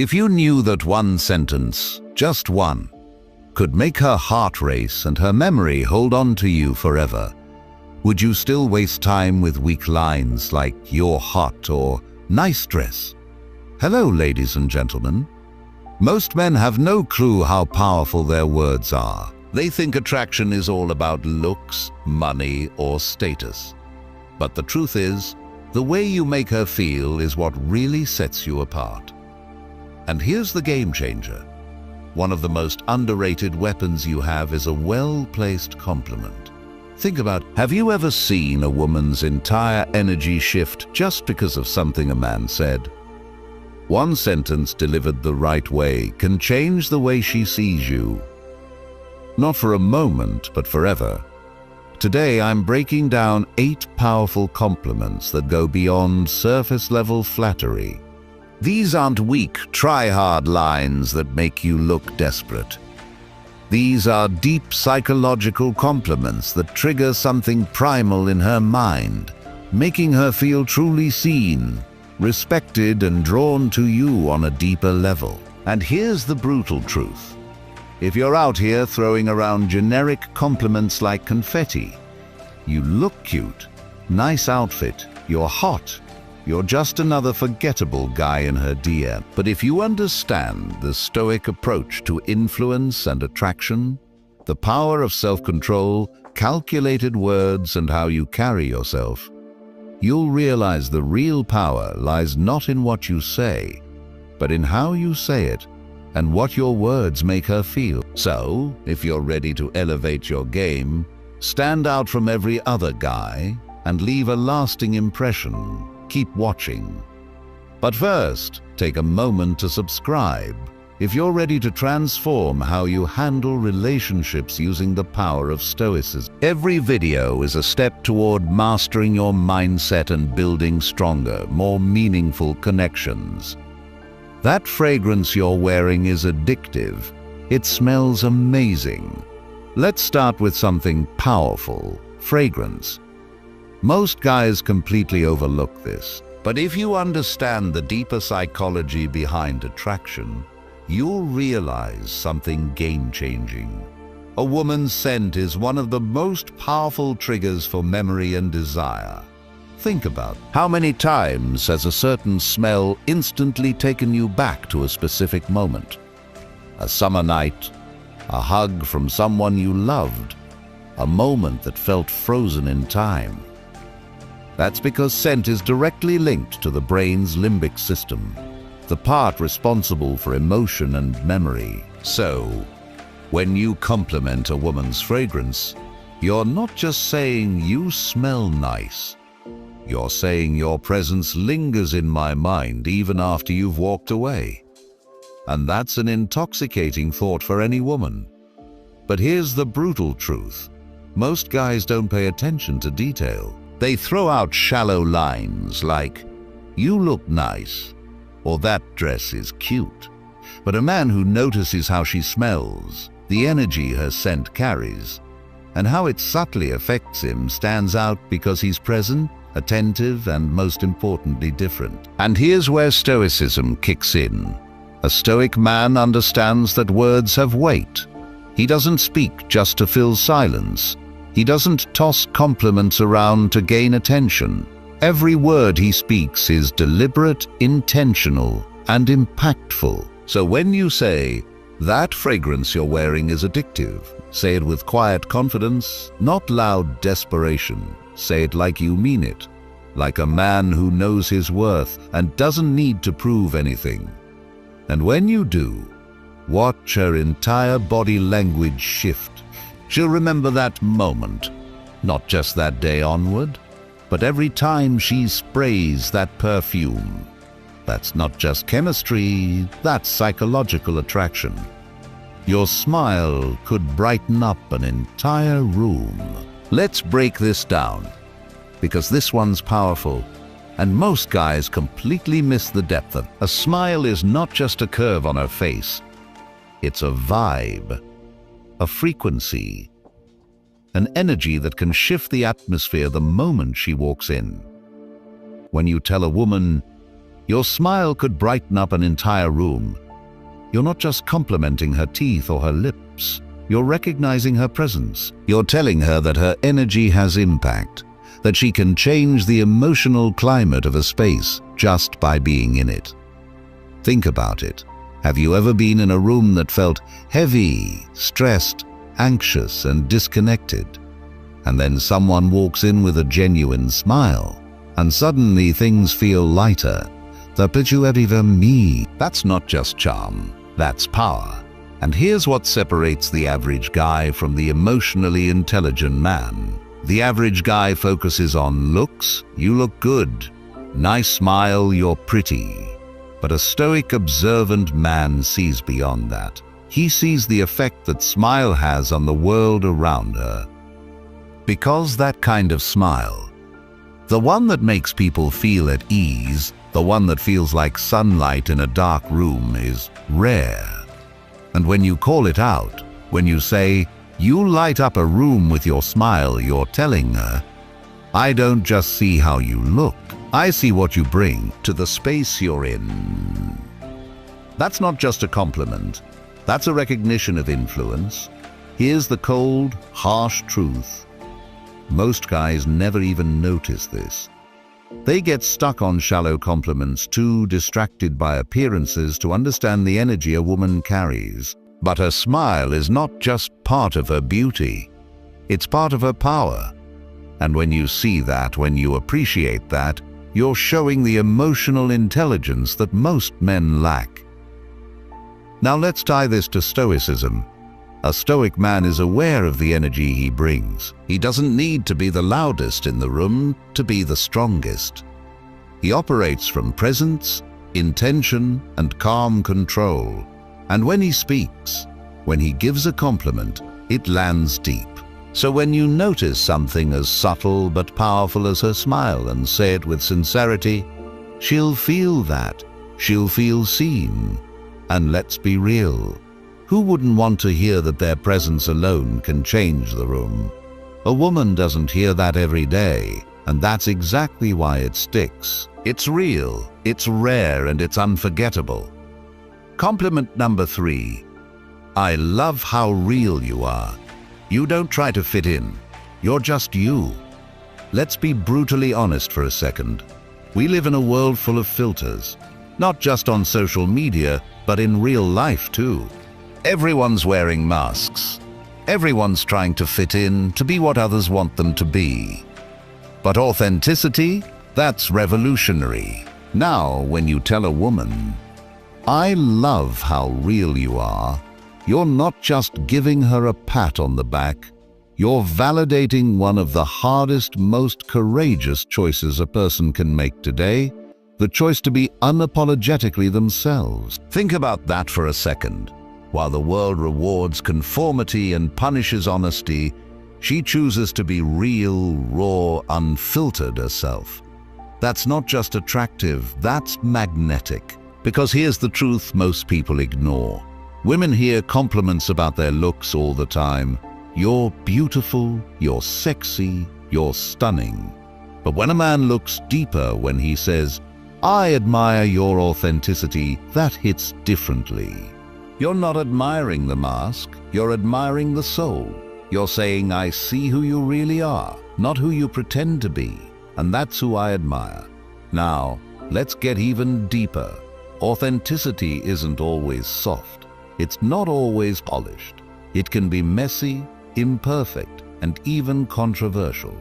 If you knew that one sentence, just one, could make her heart race and her memory hold on to you forever, would you still waste time with weak lines like "you're hot" or "nice dress"? Hello, ladies and gentlemen. Most men have no clue how powerful their words are. They think attraction is all about looks, money, or status. But the truth is, the way you make her feel is what really sets you apart. And here's the game changer. One of the most underrated weapons you have is a well-placed compliment. Think about, have you ever seen a woman's entire energy shift just because of something a man said? One sentence delivered the right way can change the way she sees you. Not for a moment, but forever. Today I'm breaking down 8 powerful compliments that go beyond surface-level flattery. These aren't weak, try-hard lines that make you look desperate. These are deep psychological compliments that trigger something primal in her mind, making her feel truly seen, respected, and drawn to you on a deeper level. And here's the brutal truth. If you're out here throwing around generic compliments like confetti, you look cute, nice outfit, you're hot, you're just another forgettable guy in her DM. But if you understand the Stoic approach to influence and attraction, the power of self-control, calculated words, and how you carry yourself, you'll realize the real power lies not in what you say, but in how you say it and what your words make her feel. So, if you're ready to elevate your game, stand out from every other guy, and leave a lasting impression, keep watching. But first, take a moment to subscribe if you're ready to transform how you handle relationships using the power of Stoicism. Every video is a step toward mastering your mindset and building stronger, more meaningful connections. That fragrance you're wearing is addictive. It smells amazing. Let's start with something powerful: fragrance. Most guys completely overlook this, but if you understand the deeper psychology behind attraction, you'll realize something game-changing. A woman's scent is one of the most powerful triggers for memory and desire. Think about how many times has a certain smell instantly taken you back to a specific moment. A summer night, a hug from someone you loved, a moment that felt frozen in time. That's because scent is directly linked to the brain's limbic system, the part responsible for emotion and memory. So, when you compliment a woman's fragrance, you're not just saying "you smell nice." You're saying "your presence lingers in my mind even after you've walked away." And that's an intoxicating thought for any woman. But here's the brutal truth. Most guys don't pay attention to detail. They throw out shallow lines like, "You look nice," or "that dress is cute." But a man who notices how she smells, the energy her scent carries, and how it subtly affects him stands out because he's present, attentive, and most importantly different. And here's where Stoicism kicks in. A Stoic man understands that words have weight. He doesn't speak just to fill silence. He doesn't toss compliments around to gain attention. Every word he speaks is deliberate, intentional, and impactful. So when you say, "That fragrance you're wearing is addictive," say it with quiet confidence, not loud desperation. Say it like you mean it, like a man who knows his worth and doesn't need to prove anything. And when you do, watch her entire body language shift. She'll remember that moment, not just that day onward, but every time she sprays that perfume. That's not just chemistry, that's psychological attraction. Your smile could brighten up an entire room. Let's break this down, because this one's powerful, and most guys completely miss the depth of it. A smile is not just a curve on her face. It's a vibe, a frequency, an energy that can shift the atmosphere the moment she walks in. When you tell a woman, Your smile could brighten up an entire room. You're not just complimenting her teeth or her lips. You're recognizing her presence. You're telling her that her energy has impact, that she can change the emotional climate of a space just by being in it. Think about it. Have you ever been in a room that felt heavy, stressed, anxious, and disconnected? And then someone walks in with a genuine smile, and suddenly things feel lighter. That's not just charm, that's power. And here's what separates the average guy from the emotionally intelligent man. The average guy focuses on looks, you look good. Nice smile, you're pretty. But a stoic, observant man sees beyond that. He sees the effect that smile has on the world around her. Because that kind of smile, the one that makes people feel at ease, the one that feels like sunlight in a dark room, is rare. And when you call it out, when you say, "You light up a room with your smile," you're telling her, "I don't just see how you look, I see what you bring to the space you're in." That's not just a compliment, that's a recognition of influence. Here's the cold, harsh truth. Most guys never even notice this. They get stuck on shallow compliments, too distracted by appearances to understand the energy a woman carries. But her smile is not just part of her beauty, it's part of her power. And when you see that, when you appreciate that, you're showing the emotional intelligence that most men lack. Now let's tie this to Stoicism. A Stoic man is aware of the energy he brings. He doesn't need to be the loudest in the room to be the strongest. He operates from presence, intention, and calm control. And when he speaks, when he gives a compliment, it lands deep. So when you notice something as subtle but powerful as her smile and say it with sincerity, she'll feel that. She'll feel seen. And let's be real. Who wouldn't want to hear that their presence alone can change the room? A woman doesn't hear that every day, and that's exactly why it sticks. It's real, it's rare, and it's unforgettable. Compliment number 3. I love how real you are. You don't try to fit in. You're just you. Let's be brutally honest for a second. We live in a world full of filters, not just on social media, but in real life too. Everyone's wearing masks. Everyone's trying to fit in, to be what others want them to be. But authenticity? That's revolutionary. Now, when you tell a woman, "I love how real you are," you're not just giving her a pat on the back. You're validating one of the hardest, most courageous choices a person can make today, the choice to be unapologetically themselves. Think about that for a second. While the world rewards conformity and punishes honesty, she chooses to be real, raw, unfiltered herself. That's not just attractive, that's magnetic. Because here's the truth most people ignore. Women hear compliments about their looks all the time. You're beautiful, you're sexy, you're stunning. But when a man looks deeper, when he says, "I admire your authenticity," that hits differently. You're not admiring the mask, you're admiring the soul. You're saying, "I see who you really are, not who you pretend to be, and that's who I admire." Now, let's get even deeper. Authenticity isn't always soft. It's not always polished. It can be messy, imperfect, and even controversial.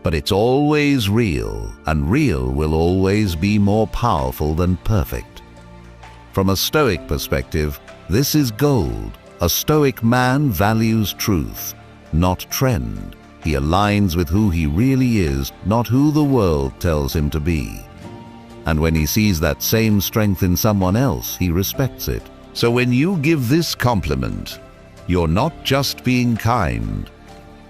But it's always real, and real will always be more powerful than perfect. From a Stoic perspective, this is gold. A Stoic man values truth, not trend. He aligns with who he really is, not who the world tells him to be. And when he sees that same strength in someone else, he respects it. So when you give this compliment, you're not just being kind,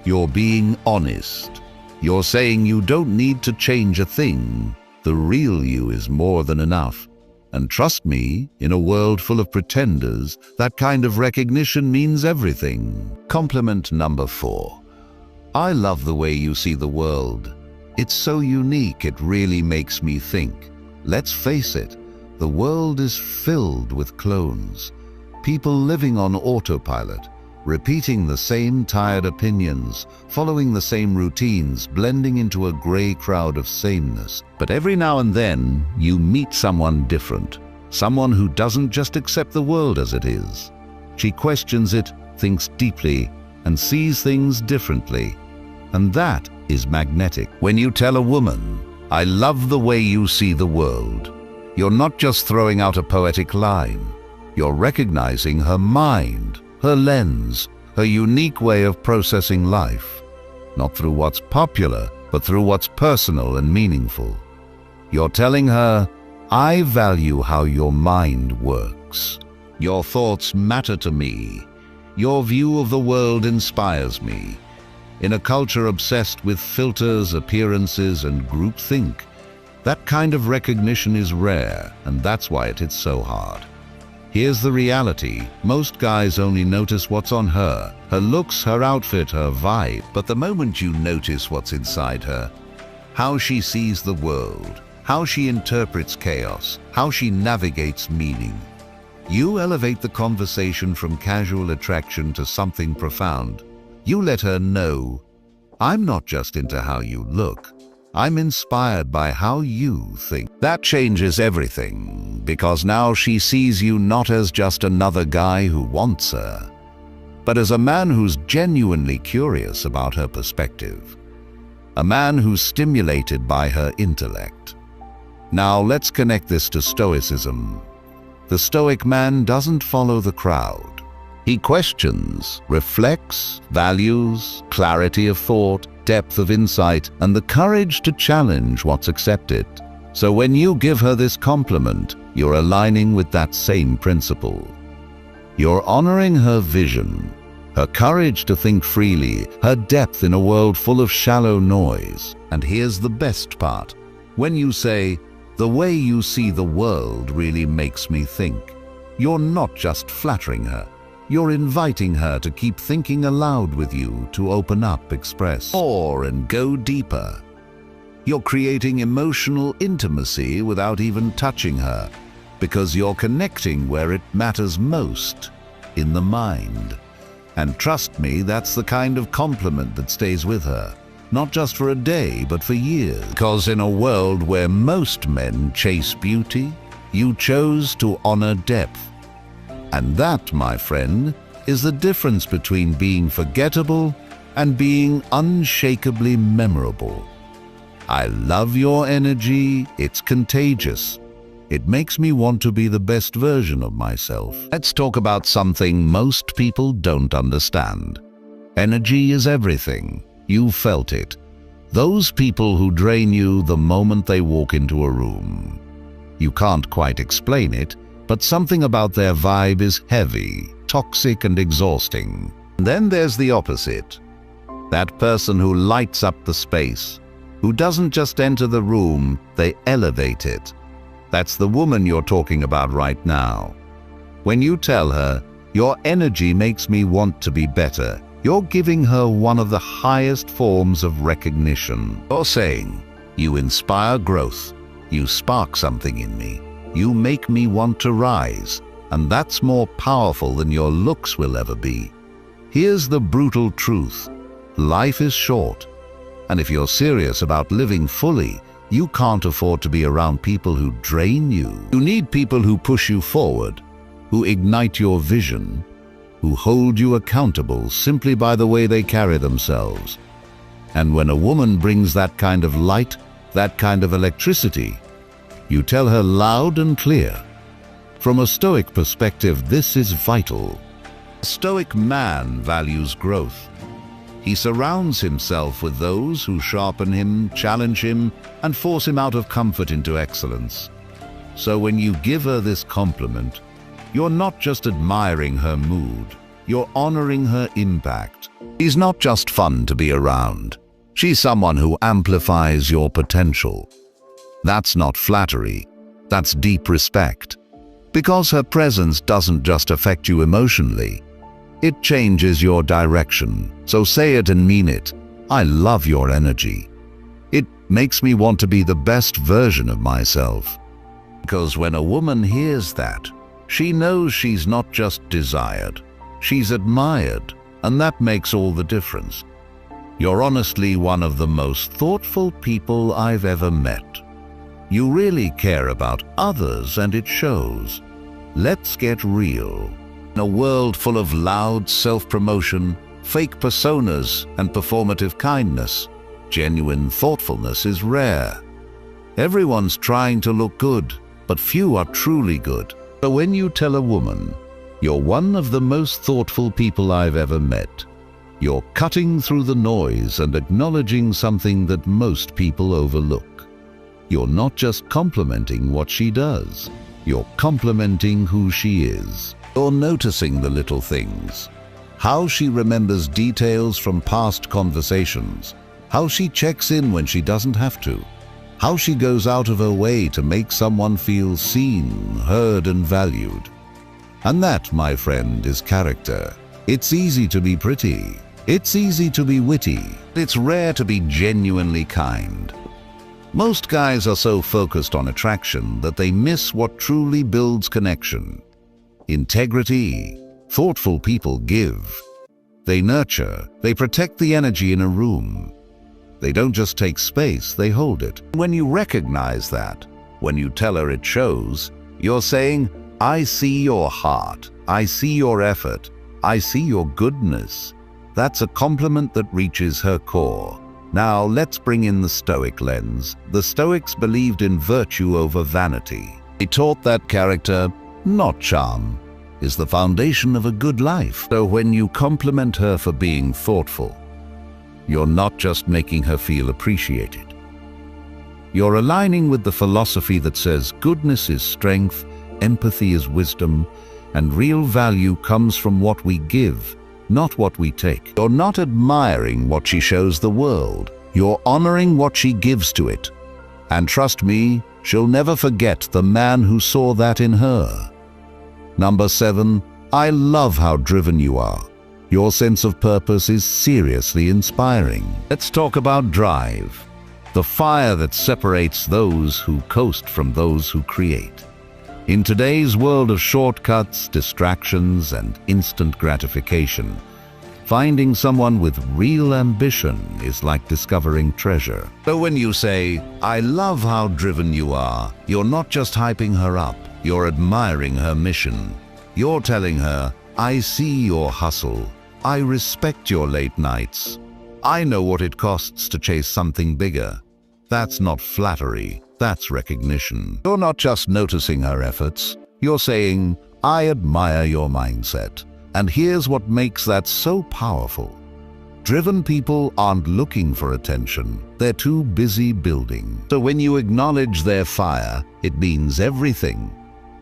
you're being honest. You're saying you don't need to change a thing. The real you is more than enough. And trust me, in a world full of pretenders, that kind of recognition means everything. Compliment number 4. I love the way you see the world. It's so unique, it really makes me think. Let's face it, the world is filled with clones. People living on autopilot, repeating the same tired opinions, following the same routines, blending into a gray crowd of sameness. But every now and then, you meet someone different. Someone who doesn't just accept the world as it is. She questions it, thinks deeply, and sees things differently. And that is magnetic. When you tell a woman, "I love the way you see the world," you're not just throwing out a poetic line. You're recognizing her mind, her lens, her unique way of processing life. Not through what's popular, but through what's personal and meaningful. You're telling her, "I value how your mind works. Your thoughts matter to me. Your view of the world inspires me." In a culture obsessed with filters, appearances, and groupthink, that kind of recognition is rare, and that's why it hits so hard. Here's the reality. Most guys only notice what's on her looks, her outfit, her vibe. But the moment you notice what's inside her, how she sees the world, how she interprets chaos, how she navigates meaning, you elevate the conversation from casual attraction to something profound. You let her know, "I'm not just into how you look. I'm inspired by how you think." That changes everything, because now she sees you not as just another guy who wants her, but as a man who's genuinely curious about her perspective. A man who's stimulated by her intellect. Now let's connect this to Stoicism. The Stoic man doesn't follow the crowd. He questions, reflects, values, clarity of thought, depth of insight, and the courage to challenge what's accepted. So when you give her this compliment, you're aligning with that same principle. You're honoring her vision, her courage to think freely, her depth in a world full of shallow noise. And here's the best part. When you say, "The way you see the world really makes me think," you're not just flattering her. You're inviting her to keep thinking aloud with you, to open up, express more, and go deeper. You're creating emotional intimacy without even touching her, because you're connecting where it matters most, in the mind. And trust me, that's the kind of compliment that stays with her, not just for a day, but for years. Because in a world where most men chase beauty, you chose to honor depth. And that, my friend, is the difference between being forgettable and being unshakably memorable. I love your energy. It's contagious. It makes me want to be the best version of myself. Let's talk about something most people don't understand. Energy is everything. You felt it. Those people who drain you the moment they walk into a room. You can't quite explain it, but something about their vibe is heavy, toxic, and exhausting. And then there's the opposite. That person who lights up the space, who doesn't just enter the room, they elevate it. That's the woman you're talking about right now. When you tell her, "Your energy makes me want to be better," you're giving her one of the highest forms of recognition. You're saying, "You inspire growth. You spark something in me. You make me want to rise," and that's more powerful than your looks will ever be. Here's the brutal truth. Life is short, and if you're serious about living fully, you can't afford to be around people who drain you. You need people who push you forward, who ignite your vision, who hold you accountable simply by the way they carry themselves. And when a woman brings that kind of light, that kind of electricity, you tell her loud and clear. From a Stoic perspective, this is vital. A Stoic man values growth. He surrounds himself with those who sharpen him, challenge him, and force him out of comfort into excellence. So when you give her this compliment, you're not just admiring her mood, you're honoring her impact. She's not just fun to be around. She's someone who amplifies your potential. That's not flattery, that's deep respect. Because her presence doesn't just affect you emotionally, it changes your direction. So say it and mean it. "I love your energy. It makes me want to be the best version of myself." Because when a woman hears that, she knows she's not just desired, she's admired, and that makes all the difference. You're honestly one of the most thoughtful people I've ever met. You really care about others, and it shows. Let's get real. In a world full of loud self-promotion, fake personas, and performative kindness, genuine thoughtfulness is rare. Everyone's trying to look good, but few are truly good. So when you tell a woman, "You're one of the most thoughtful people I've ever met," you're cutting through the noise and acknowledging something that most people overlook. You're not just complimenting what she does, you're complimenting who she is. You're noticing the little things. How she remembers details from past conversations, how she checks in when she doesn't have to, how she goes out of her way to make someone feel seen, heard, and valued. And that, my friend, is character. It's easy to be pretty. It's easy to be witty. It's rare to be genuinely kind. Most guys are so focused on attraction that they miss what truly builds connection. Integrity. Thoughtful people give. They nurture. They protect the energy in a room. They don't just take space, they hold it. When you recognize that, when you tell her it shows, you're saying, "I see your heart. I see your effort. I see your goodness." That's a compliment that reaches her core. Now let's bring in the Stoic lens. The Stoics believed in virtue over vanity. They taught that character, not charm, is the foundation of a good life. So when you compliment her for being thoughtful, you're not just making her feel appreciated. You're aligning with the philosophy that says goodness is strength, empathy is wisdom, and real value comes from what we give, not what we take. You're not admiring what she shows the world. You're honoring what she gives to it. And trust me, she'll never forget the man who saw that in her. Number 7, I love how driven you are. Your sense of purpose is seriously inspiring. Let's talk about drive, the fire that separates those who coast from those who create. In today's world of shortcuts, distractions, and instant gratification, finding someone with real ambition is like discovering treasure. So when you say, "I love how driven you are," you're not just hyping her up, you're admiring her mission. You're telling her, "I see your hustle. I respect your late nights. I know what it costs to chase something bigger." That's not flattery, that's recognition. You're not just noticing her efforts, you're saying, "I admire your mindset." And here's what makes that so powerful. Driven people aren't looking for attention, they're too busy building. So when you acknowledge their fire, it means everything.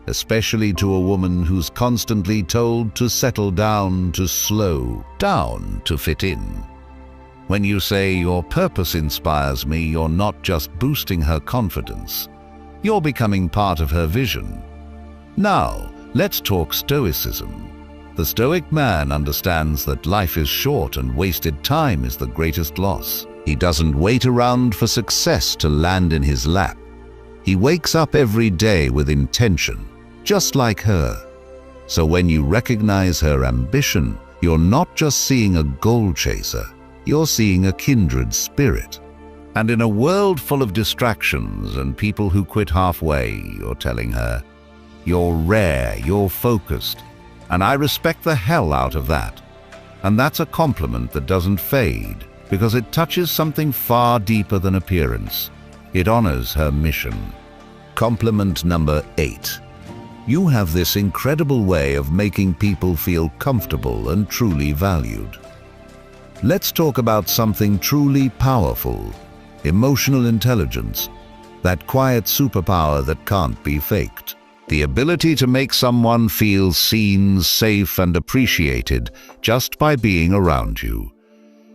Especially to a woman who's constantly told to settle down, to slow down, to fit in. When you say, "Your purpose inspires me," you're not just boosting her confidence. You're becoming part of her vision. Now, let's talk Stoicism. The Stoic man understands that life is short and wasted time is the greatest loss. He doesn't wait around for success to land in his lap. He wakes up every day with intention, just like her. So when you recognize her ambition, you're not just seeing a goal chaser, you're seeing a kindred spirit. And in a world full of distractions and people who quit halfway, you're telling her, "You're rare, you're focused, and I respect the hell out of that." And that's a compliment that doesn't fade, because it touches something far deeper than appearance. It honors her mission. Compliment number 8. You have this incredible way of making people feel comfortable and truly valued. Let's talk about something truly powerful, emotional intelligence, that quiet superpower that can't be faked. The ability to make someone feel seen, safe, and appreciated just by being around you.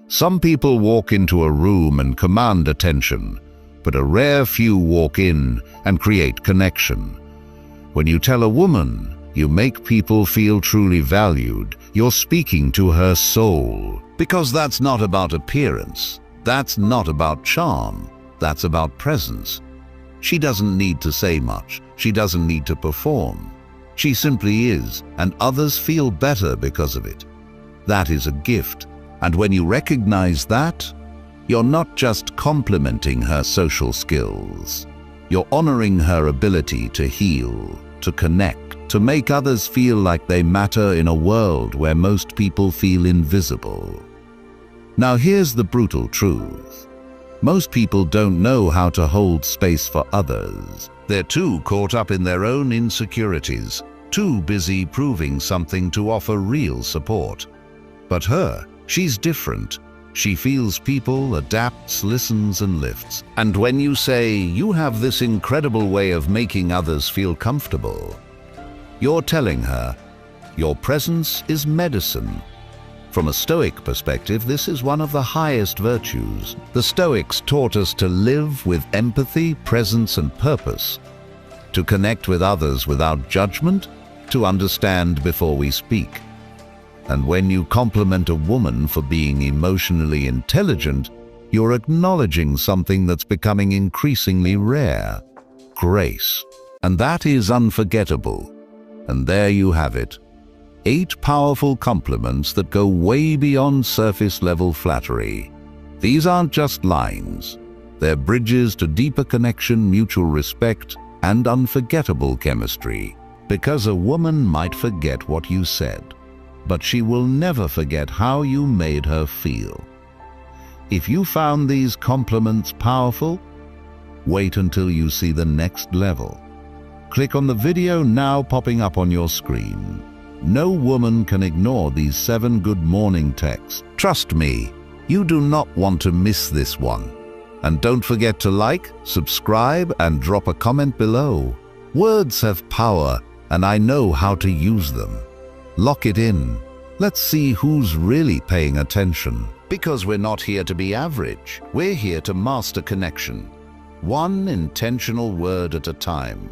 Some people walk into a room and command attention, but a rare few walk in and create connection. When you tell a woman, you make people feel truly valued, you're speaking to her soul. Because that's not about appearance, that's not about charm, that's about presence. She doesn't need to say much. She doesn't need to perform. She simply is, and others feel better because of it. That is a gift, and when you recognize that, you're not just complimenting her social skills. You're honoring her ability to heal, to connect, to make others feel like they matter in a world where most people feel invisible. Now here's the brutal truth. Most people don't know how to hold space for others. They're too caught up in their own insecurities, too busy proving something to offer real support. But she's different. She feels people, adapts, listens, and lifts. And when you say, "You have this incredible way of making others feel comfortable," you're telling her, your presence is medicine. From a Stoic perspective, this is one of the highest virtues. The Stoics taught us to live with empathy, presence, and purpose, to connect with others without judgment, to understand before we speak. And when you compliment a woman for being emotionally intelligent, you're acknowledging something that's becoming increasingly rare: grace. And that is unforgettable. And there you have it. 8 powerful compliments that go way beyond surface-level flattery. These aren't just lines. They're bridges to deeper connection, mutual respect, and unforgettable chemistry. Because a woman might forget what you said, but she will never forget how you made her feel. If you found these compliments powerful, wait until you see the next level. Click on the video now popping up on your screen. No woman can ignore these 7 good morning texts. Trust me, you do not want to miss this one. And don't forget to like, subscribe, and drop a comment below. Words have power, and I know how to use them. Lock it in. Let's see who's really paying attention. Because we're not here to be average. We're here to master connection. One intentional word at a time.